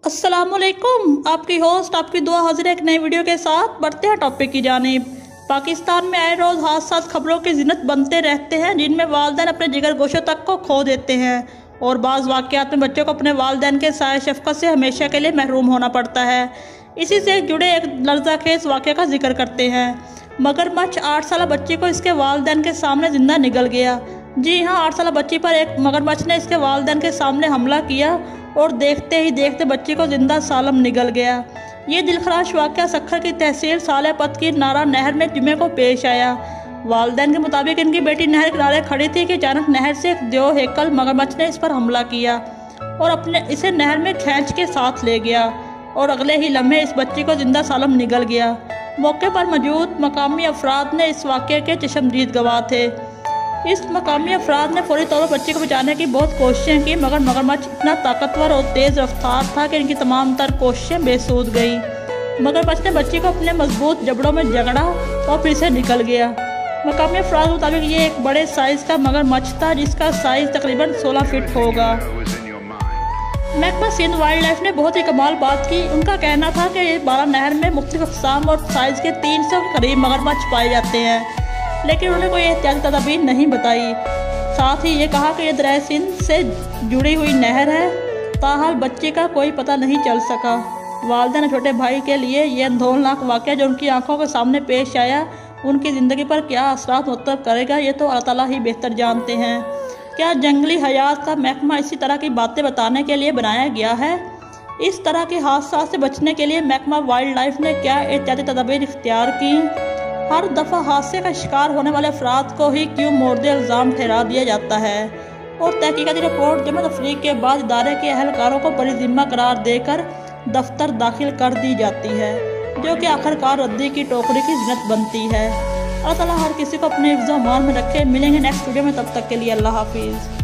अस्सलामुअलैकुम, आपकी होस्ट आपकी दुआ हाजिर है एक नई वीडियो के साथ। बढ़ते हैं टॉपिक की जानिब। पाकिस्तान में आए रोज़ हादसात खबरों की जिन्नत बनते रहते हैं, जिनमें वालिदैन अपने जिगर गोशों तक को खो देते हैं और बाज़ वाक़यात में बच्चों को अपने वालिदैन के साए शफ़क़त से हमेशा के लिए महरूम होना पड़ता है। इसी से जुड़े एक लर्ज़ाखेज़ वाक़े का जिक्र करते हैं। मगरमच्छ 8 साल बच्ची को इसके वालिदैन के सामने ज़िंदा निगल गया। जी हाँ, 8 साल बच्ची पर एक मगरमच्छ ने इसके वालिदैन के सामने हमला किया और देखते ही देखते बच्ची को जिंदा सालम निगल गया। ये दिलखराश वाक़या सक्खर की तहसील सालेपत की नारा नहर में जुमे को पेश आया। वालिदैन के मुताबिक इनकी बेटी नहर किनारे खड़ी थी कि अचानक नहर से एक देव हेकल मगरमच्छ ने इस पर हमला किया और इसे नहर में खींच के साथ ले गया और अगले ही लम्हे इस बच्ची को जिंदा सालम निगल गया। मौके पर मौजूद मकामी अफराद ने इस वाक़े के चश्मदीद गवाह थे। इस मकामी अफराद ने फौरी तौर पर बच्ची को बचाने की बहुत कोशिशें की, मगर मगरमच्छ इतना ताकतवर और तेज़ रफ्तार था कि इनकी तमाम तर कोशिशें बेसूद गई। मगरमच्छ ने बच्ची को अपने मजबूत जबड़ों में जकड़ा और फिर से निकल गया। मकामी अफराद के मुताबिक ये एक बड़े साइज़ का मगरमच्छ था, जिसका साइज़ तकरीबन 16 फीट होगा। महकमा सिंध वाइल्ड लाइफ ने बहुत ही कमाल बात की। उनका कहना था कि बारा नहर में मुख्तलिफ अक़साम और साइज़ के 300 के करीब मगरमच्छ पाए जाते हैं, लेकिन उन्होंने कोई एहतियाती तदाबीर नहीं बताई। साथ ही ये कहा कि यह दरिया सिंध से जुड़ी हुई नहर है, ताहाल बच्चे का कोई पता नहीं चल सका। वालिदैन छोटे भाई के लिए यह अंधोलनाक वाक़या जो उनकी आंखों के सामने पेश आया, उनकी ज़िंदगी पर क्या असरात मुरतब करेगा, ये तो अल्लाह ताला ही बेहतर जानते हैं। क्या जंगली हयात का महकमा इसी तरह की बातें बताने के लिए बनाया गया है? इस तरह के हादसा से बचने के लिए महकमा वाइल्ड लाइफ ने क्या एहतियाती तदाबीर इख्तियार की? हर दफ़ा हादसे का शिकार होने वाले अफराद को ही क्यों मोर्दे इल्ज़ाम ठहरा दिया जाता है और तहकीकाती रिपोर्ट जमा तफरीक के बाद इदारे के अहलकारों को बरी ज़िम्मा करार देकर दफ्तर दाखिल कर दी जाती है, जो कि आखिरकार रद्दी की टोकरी की जिन्नत बनती है। अल्लाह ताला हर किसी को अपने हिफ्ज़-ओ-अमान में रखे। मिलेंगे नेक्स्ट वीडियो में, तब तक के लिए अल्लाह हाफिज़।